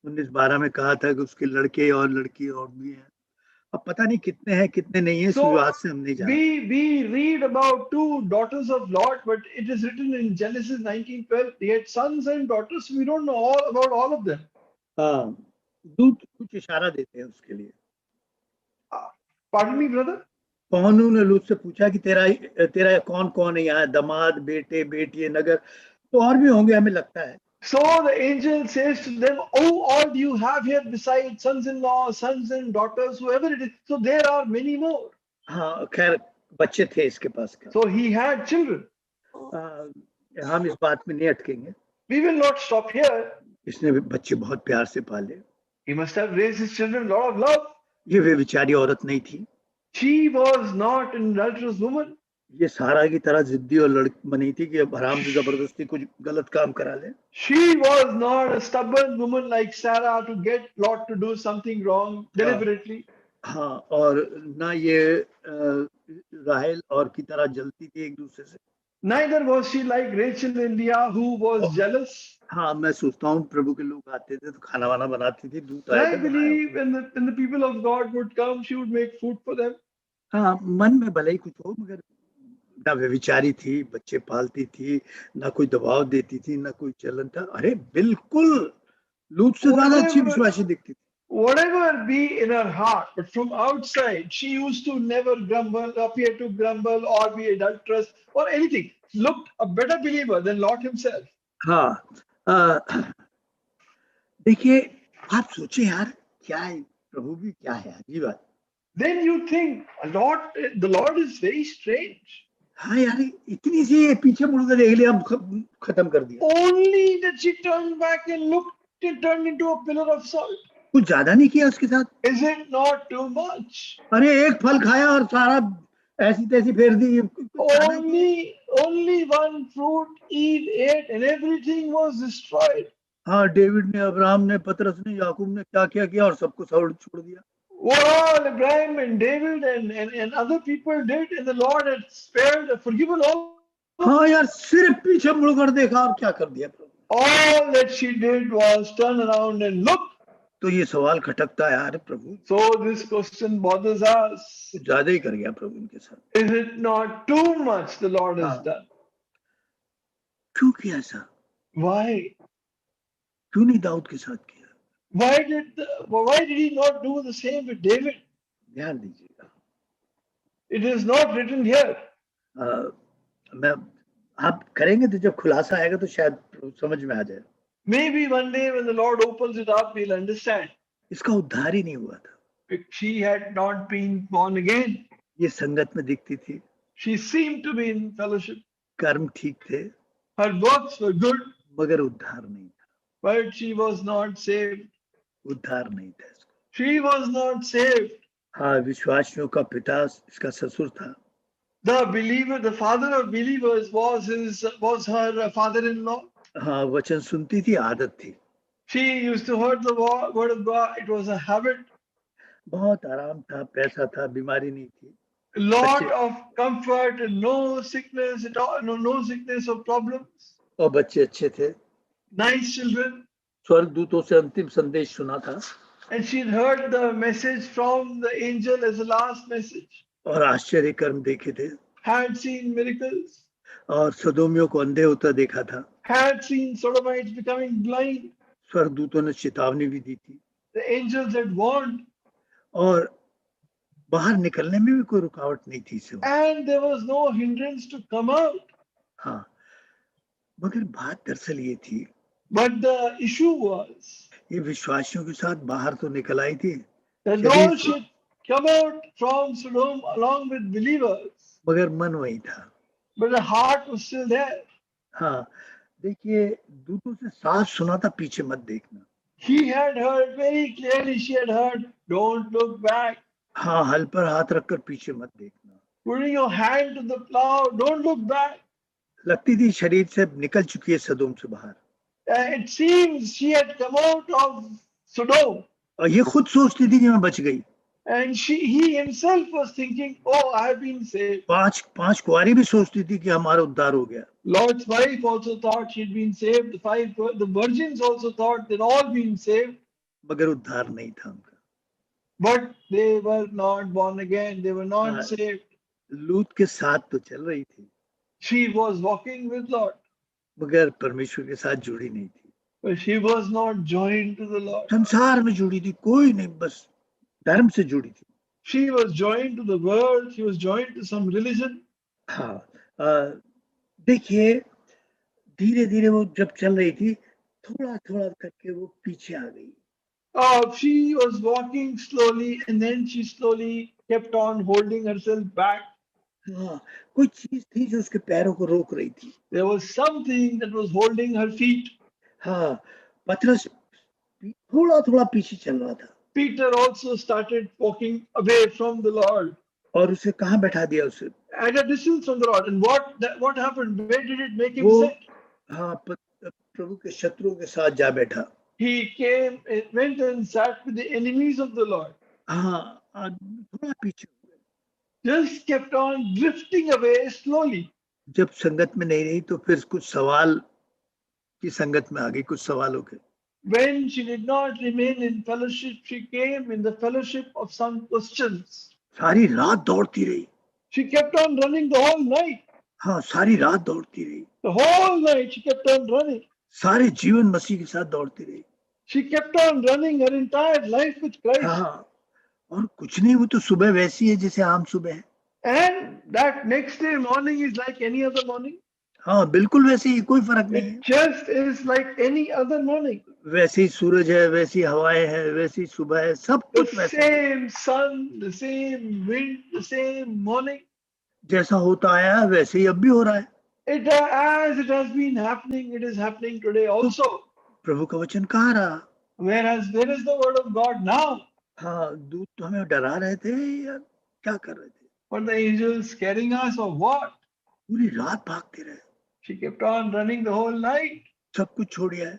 B: 19:12 में कहा था कि उसके लड़के और लड़की और भी हैं। अब पता नहीं कितने हैं कितने नहीं है, शुरुआत से हम नहीं जानते।
A: We read about 2 daughters of Lot, but it is written in Genesis 19:12. They had sons and daughters. We don't know about all of them.
B: हाँ, दूत कुछ इशारा देते हैं उसके लिए।
A: Pardon me, brother.
B: पौनू ने लूत से पूछा कि तेरा कौन कौन है यहाँ, दामाद, बेटे, बेटियां, नगर, तो और भी होंगे हमें लगता है।
A: So the angel says to them, "Oh, all you have here besides sons-in-law, sons and daughters, whoever it is." So there are many more.
B: हाँ, खैर बच्चे थे इसके पास का।
A: So he had children.
B: हम इस बात में नहीं अटकेंगे।
A: We will not stop here.
B: इसने भी बच्चे बहुत प्यार से पाले।
A: He must have raised his children with a lot of love.
B: ये वे बेचारी औरत नहीं थी।
A: She was not an adulterous woman.
B: ये सारा की तरह जिद्दी और लड़की बनी थी कि अब आराम से जबरदस्ती कुछ गलत काम करा ले।
A: She was not a stubborn woman like Sarah to get Lot to do something wrong deliberately.
B: हाँ, और ना ये राहेल और की तरह जलती थी एक दूसरे से।
A: Neither was she like Rachel and Leah, who was jealous.
B: हाँ, मैं सोचता हूँ प्रभु के लोग आते थे तो खाना वाना बनाती थी, दूध
A: I believe when the people of God would come, she would make food for them.
B: हाँ, मन में भले ही कुछ हो, मगर ना व्यभिचारी थी, बच्चे पालती थी, ना कोई दबाव देती थी, ना कोई चलन था। अरे बिल्कुल लूत से ज्यादा अच्छी विश्वासी दिखती थी।
A: Whatever be in her heart, but from outside, she used to never grumble, appear to grumble, or be adulterous, or anything. Looked a better believer than Lot himself.
B: हाँ, देखिए आप सोचिए यार, क्या है प्रभु भी क्या है, अजीब बात।
A: Then you think the Lord is very strange.
B: हाँ यार, इतनी सी पीछे मुड़ कर देख लिया, हम खत्म कर दिया।
A: Only that she turned back and looked and turned into a pillar of salt.
B: कुछ ज्यादा नहीं किया उसके साथ।
A: Is it not too much?
B: अरे एक फल खाया और सारा ऐसी तैसी फेर दी।
A: Only one fruit Eve ate and everything was destroyed.
B: हाँ, डेविड ने, अब्राहम ने, पतरस ने, याकूब ने क्या क्या किया और सबको छोड़ दिया।
A: What all Abraham and David and other people did, and the Lord had spared, forgiven all.
B: हाँ यार, सिर्फ पीछे मुड़कर देखा और क्या कर दिया प्रभु।
A: All that she did was turn around and look.
B: तो ये सवाल खटकता है यार प्रभु।
A: So this question bothers us.
B: ज्यादा ही कर गया प्रभु इनके साथ।
A: Is it not too much the Lord has done?
B: क्यों किया ऐसा?
A: Why?
B: क्यों नहीं दाऊद के साथ किया?
A: Why did he not do the same with David?
B: ध्यान दीजिएगा।
A: It is not written here.
B: आप करेंगे तो जब खुलासा आएगा तो शायद समझ में आ जाए।
A: Maybe one day when the Lord opens it up, we'll understand.
B: इसका उद्धार ही नहीं हुआ था।
A: She had not been born again.
B: ये संगत में दिखती थी।
A: She seemed to be in fellowship.
B: कर्म ठीक थे।
A: Her works were good.
B: मगर उद्धार नहीं था।
A: But she was not saved.
B: उद्धार नहीं था इसको।
A: She was not saved.
B: हाँ, विश्वासियों का पिता इसका ससुर था।
A: The father of believers was her father-in-law.
B: हाँ, वचन सुनती थी, आदत थी।
A: She used to hear the word of God. It was a habit.
B: बहुत आराम था, पैसा था, बीमारी नहीं थी।
A: A lot of comfort and no sickness at all, no sickness or problems.
B: और बच्चे अच्छे थे।
A: Nice children.
B: स्वर्गदूतों से अंतिम संदेश सुना था।
A: And she heard the message from the angel as the last message.
B: और आश्चर्य कर्म देखे थे।
A: Had seen miracles.
B: और सदोमियों को अंधे होता देखा था।
A: Had seen Sodomites becoming blind.
B: स्वर्गदूतों ने चेतावनी भी दी थी।
A: The angels had warned.
B: और बाहर निकलने में भी कोई रुकावट नहीं थी इसे।
A: And there was no hindrance to come out.
B: हाँ, मगर बात दरअसल ये थी।
A: But the issue was,
B: ये विश्वासियों के साथ बाहर तो निकल आई थी।
A: that though she had come out from Sodom along with believers,
B: मगर मन वही था।
A: but the heart was still there.
B: हाँ, देखिए दूतों से साफ सुना था, पीछे मत देखना।
A: He had heard very clearly. She had heard, don't look back.
B: हाँ, हल पर हाथ रखकर पीछे मत देखना।
A: Putting your hand to the plow, don't look back.
B: लगती थी शरीर से निकल चुकी है सदोम से बाहर।
A: It seems she had come out of Sodom.
B: और ये खुद सोचती थी कि मैं बच गई।
A: And he himself was thinking, oh, I have been saved.
B: पांच कुंवारी भी सोचती थी कि हमारा उद्धार हो गया।
A: Lord's wife also thought she'd been saved. The virgins also thought they'd all been saved.
B: मगर उद्धार नहीं था उनका।
A: But they were not born again. They were not saved.
B: लूत के साथ तो चल रही थी।
A: She was walking with Lord.
B: मगर परमेश्वर के साथ जुड़ी नहीं थी।
A: But she was not joined to the Lord.
B: संसार में जुड़ी थी, कोई नहीं, बस धर्म से जुड़ी थी।
A: She was joined to the world. She was joined to some religion.
B: हाँ, देखिए धीरे धीरे वो जब चल रही थी, थोड़ा थोड़ा करके वो पीछे आ गई।
A: She was walking slowly, and then she slowly kept on holding herself back.
B: हाँ, कोई चीज थी जो उसके पैरों को रोक रही थी।
A: There was something that was holding her feet.
B: हाँ, पतरस थोड़ा थोड़ा पीछे चल रहा था
A: Peter also started walking away from the Lord,
B: और उसे कहाँ बैठा दिया उसे?
A: at a distance from the Lord. And what happened? Where did it make him
B: वो
A: sit?
B: हाँ, प्रभु के शत्रुओं के साथ जा बैठा।
A: He went and sat with the enemies of the Lord.
B: हाँ, थोड़ा पीछे हो गए।
A: Just kept on drifting away slowly.
B: जब संगत में नहीं रही तो फिर कुछ सवाल की संगत में आ गई, कुछ सवालों के।
A: When she did not remain in fellowship, she came in the fellowship of some questions.
B: सारी रात दौड़ती रही।
A: She kept on running the whole night.
B: हाँ, सारी रात दौड़ती रही।
A: The whole night she kept on running.
B: सारे जीवन मसीह के साथ दौड़ती रही।
A: She kept on running her entire life with Christ.
B: हाँ, और कुछ नहीं, वो तो सुबह वैसी है जैसे आम सुबह है।
A: And that next day morning is like any other morning.
B: हाँ, बिल्कुल वैसे ही, कोई फर्क नहीं है।
A: It just is like any other morning.
B: वैसे ही सूरज है, वैसी हवाएं हैं, वैसी सुबह है, सब
A: The
B: कुछ वैसे ही।
A: same sun, the same wind, the same morning.
B: जैसा होता आया है वैसे ही अब भी हो रहा है।
A: As it has been happening, it is happening today also.
B: प्रभु का वचन कहाँ रहा?
A: Where is the word of God now?
B: हाँ, दूत तो हमें डरा रहे थे या क्या कर रहे थे?
A: Were the angels scaring us or what?
B: पूरी रात भागते रहे,
A: She kept on running the whole night.
B: सब कुछ छोड़ दिया है।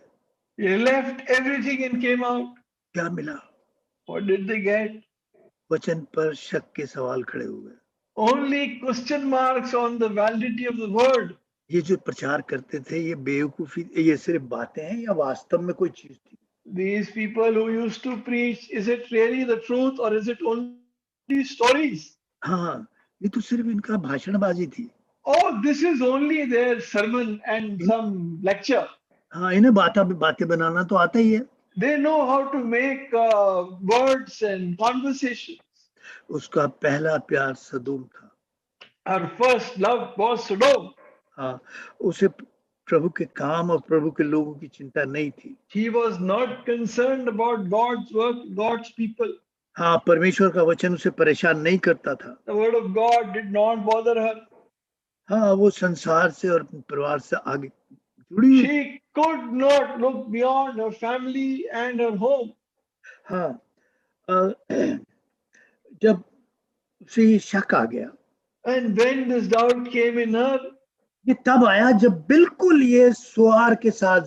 A: They left everything and came out.
B: क्या मिला?
A: What did they get?
B: वचन पर शक के सवाल खड़े हुए।
A: Only question marks on the validity of the word.
B: ये जो प्रचार करते थे ये बेवकूफी, ये सिर्फ बातें हैं या वास्तव में कोई चीज थी?
A: These people who used to preach, is it really the truth or is it only stories?
B: हाँ, ये तो सिर्फ इनका भाषणबाजी थी।
A: Oh, this is only their sermon and some lecture.
B: हाँ, इन्हें बातें बनाना तो आता ही है।
A: They know how to make words and conversations.
B: उसका पहला प्यार सदोम था।
A: Her first love was Sodom.
B: हाँ, उसे प्रभु के काम और प्रभु के लोगों की चिंता नहीं थी।
A: He was not concerned about God's work, God's people.
B: हाँ, परमेश्वर का वचन उसे परेशान नहीं करता था।
A: The word of God did not bother her.
B: हाँ, वो संसार से और परिवार से आगे जुड़ी हुई।
A: She could not look beyond her family and her home.
B: हाँ, जब उसे ये शक आ गया,
A: And when this doubt came in her,
B: ये तब आया जब बिल्कुल ये जुआर के साथ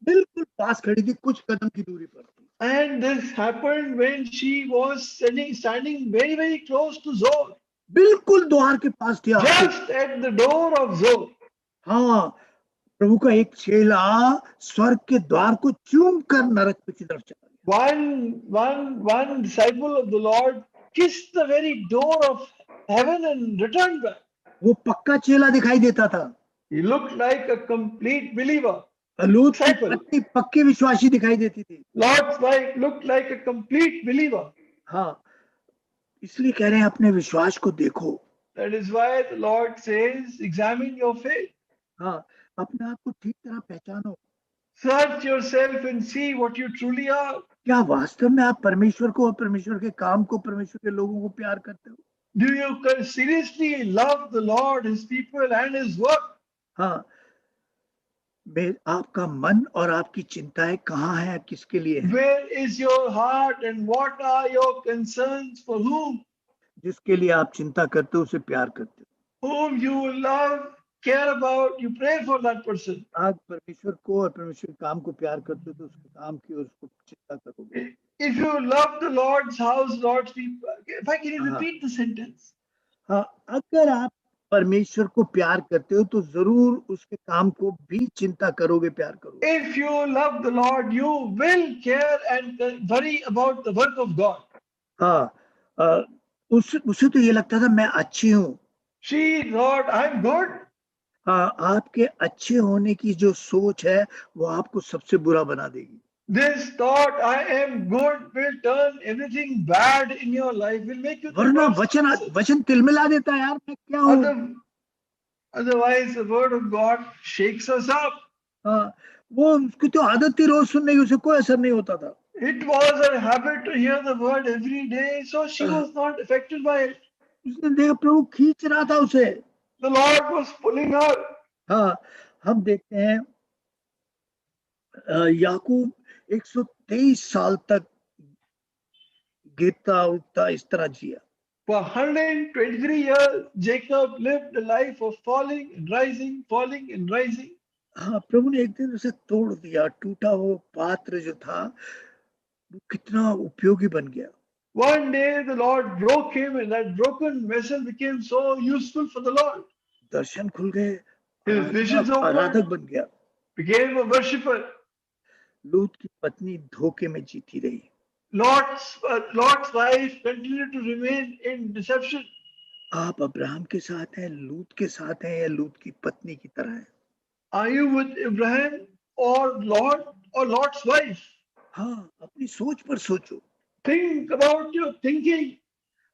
B: बिल्कुल पास खड़ी थी, कुछ कदम की दूरी पर थी।
A: and this happened when she was standing very, very close to Zoar,
B: बिल्कुल द्वार के पास थी।
A: just at the door of Zoar.
B: हाँ, प्रभु का एक चेला स्वर्ग के द्वार को चूम कर नरक की तरफ चला गया।
A: One disciple of the Lord kissed the very door of heaven and returned back.
B: वो पक्का चेला दिखाई देता था।
A: He looked like a complete believer.
B: लूत की
A: Disciple.
B: पत्नी पक्की विश्वासी दिखाई देती थी।
A: Lot's wife looked like a complete believer.
B: हाँ, इसलिए कह रहे हैं अपने विश्वास को देखो।
A: That is why the Lord says, examine your faith.
B: हाँ, अपने आप को ठीक तरह पहचानो।
A: Search yourself and see what you truly are.
B: क्या वास्तव में आप परमेश्वर को और परमेश्वर के काम को, परमेश्वर के लोगों को प्यार करते हो?
A: Do you seriously love the Lord, His people, and His work?
B: हाँ, आपका मन और आपकी चिंताएं कहाँ है, किसके लिए है?
A: Where is your heart and what are your concerns for whom?
B: जिसके लिए आप चिंता करते हो उसे प्यार करते हो।
A: Whom you love, care about, you pray for that person.
B: आप परमेश्वर को और परमेश्वर के काम को प्यार करते हो तो उसके काम की और उसको चिंता करोगे।
A: If you love the Lord's house, Lord's people, if I can repeat the sentence.
B: हाँ, अगर आप परमेश्वर को प्यार करते हो तो जरूर उसके काम को भी चिंता करोगे, प्यार करोगे।
A: If you love the Lord, you will care and worry about the work of God.
B: हाँ, उसे तो ये लगता था मैं अच्छी हूँ।
A: She thought, I'm good.
B: हाँ, आपके अच्छे होने की जो सोच है वो आपको सबसे बुरा बना देगी।
A: This thought, I am good, will turn everything bad in your life, will make you think
B: वरना
A: of
B: वचन
A: success.
B: वचन तिलमिला देता है, यार मैं क्या हूँ।
A: Otherwise, the word of God shakes us up.
B: हाँ, वो उसकी तो आदत थी रोज सुनने की, उसे कोई असर नहीं होता था।
A: It was her habit to hear the word every day, so she was not affected by it.
B: उसने देखा प्रभु खींच रहा था उसे।
A: The Lord was pulling her.
B: हाँ, हम देखते हैं याकूब 123 साल तक गिरता उठता इस तरह जिया।
A: For 123 years, Jacob lived a life of falling and rising, falling and rising.
B: हाँ, प्रभु ने एक दिन उसे तोड़ दिया, टूटा वो पात्र जो था वो कितना उपयोगी बन गया।
A: One day the Lord broke him, and that broken vessel became so useful for the Lord.
B: दर्शन खुल गए,
A: His visions
B: आराधक
A: opened,
B: बन गया।
A: became a worshipper.
B: लूत की पत्नी धोखे में जीती रही।
A: Lot's wife continued to remain in deception.
B: आप अब्राहम के साथ हैं, लूत के साथ हैं, या लूत की पत्नी की तरह हैं?
A: Are you with Abraham or Lot's wife?
B: हाँ, अपनी सोच पर सोचो।
A: Think about your thinking.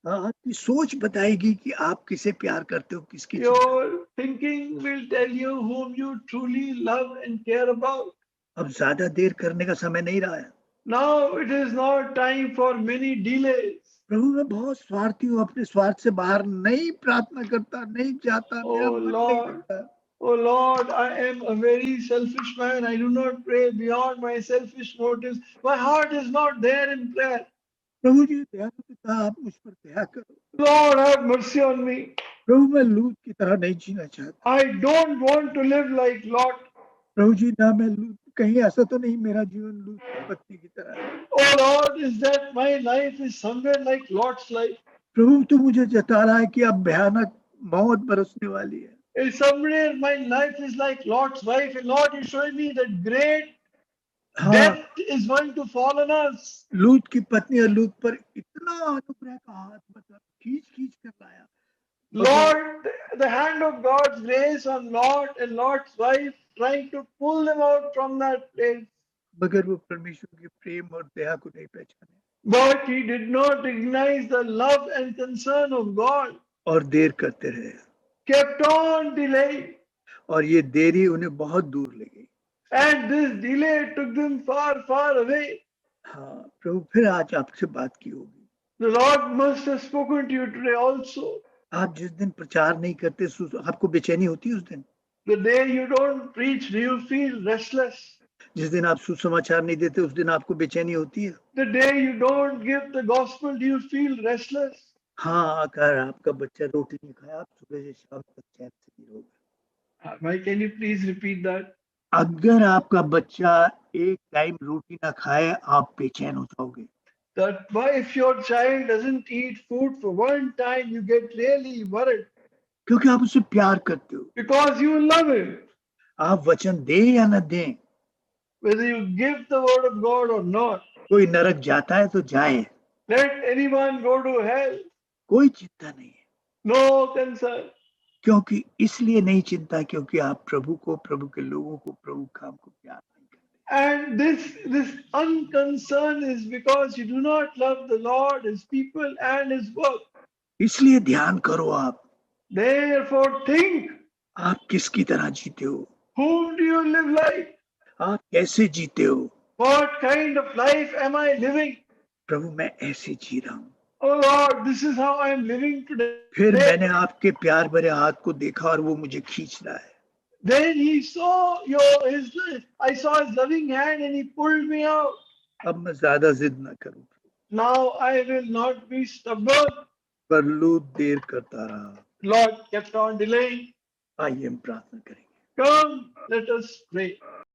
B: हाँ, आपकी सोच बताएगी कि आप किसे प्यार करते हो, किसकी चिंता।
A: Your thinking will tell you whom you truly love and care about.
B: अब ज्यादा देर करने का समय नहीं रहा है।
A: Now it is not time for many delays.
B: प्रभु मैं बहुत स्वार्थी हूँ, अपने स्वार्थ से बाहर नहीं प्रार्थना करता, नहीं चाहता, मेरा
A: Oh
B: मन नहीं
A: Lord,
B: लगता।
A: oh Lord, I am a very selfish man. I do not pray beyond my selfish motives. My heart is not there in prayer.
B: प्रभु जी दया पिता, आप मुझ पर दया करो।
A: Lord, have mercy on me.
B: प्रभु मैं लूत की तरह नहीं जीना चाहता।
A: I don't want to live like Lot.
B: प्रभु जी ना मैं लूत, कहीं ऐसा तो नहीं मेरा जीवन लूत की पत्नी की तरह है।
A: Oh Lord, is that my life is somewhere like Lot's life?
B: प्रभु तू मुझे जता रहा है कि अब भयानक मौत बरसने वाली है।
A: Is somewhere my life is like Lot's wife, and Lord is showing me that great
B: हाँ,
A: death is going to fall on us.
B: लूत की पत्नी और लूत पर इतना अनुग्रह का हाथ मतलब खींच खींच कर लाया।
A: Lord, the hand of God's grace on Lot and Lot's wife, trying to pull them out from that place.
B: मगर वो परमेश्वर के प्रेम और दया को नहीं पहचाने
A: But he did not recognize the love and concern of God,
B: और देर करते रहे,
A: kept on delaying,
B: और ये देरी उन्हें बहुत दूर ले गई।
A: and this delay took them far, far away.
B: हाँ प्रभु फिर आज आपसे बात की होगी।
A: The Lord must have spoken to you today also.
B: आप जिस दिन प्रचार नहीं करते आपको बेचैनी होती है उस दिन।
A: The day you don't preach, do you feel restless?
B: जिस दिन आप सुसमाचार नहीं देते उस दिन आपको बेचैनी होती है।
A: The day you don't give the gospel, do you feel restless?
B: हाँ, अगर आपका बच्चा रोटी नहीं खाया आप सुबह से शाम तक चैन से नहीं रहोगे।
A: Why can you please repeat that?
B: अगर आपका बच्चा एक टाइम रोटी ना खाए आप बेचैन हो जाओगे।
A: That why if your child doesn't eat food for one time, you get really worried
B: क्योंकि आप उसे प्यार करते हो।
A: because you love him.
B: आप वचन दें या न दें,
A: Whether you give the word of God or not,
B: कोई नरक जाता है तो जाए,
A: let anyone go to hell,
B: कोई चिंता नहीं है।
A: no concern.
B: क्योंकि इसलिए नहीं चिंता क्योंकि आप प्रभु को, प्रभु के लोगों को, प्रभु काम को प्यार नहीं करते।
A: And this unconcern is because you do not love the Lord, His people, and His work.
B: इसलिए ध्यान करो आप
A: Therefore, think,
B: आप किसकी तरह जीते हो,
A: whom do you live like?
B: आप कैसे जीते हो।
A: What kind of life am I living?
B: प्रभु मैं ऐसे जी रहा हूँ।
A: Oh Lord, this is how I am living today.
B: फिर मैंने आपके प्यार भरे हाथ को देखा और वो मुझे खींच रहा है।
A: Then he saw I saw his loving hand and he pulled me out.
B: अब मैं ज्यादा जिद ना करूं।
A: Now I will not be stubborn.
B: पर लूत देर करता रहा।
A: Lord kept on delaying.
B: आइए हम प्रार्थना करेंगे।
A: Come, let us pray.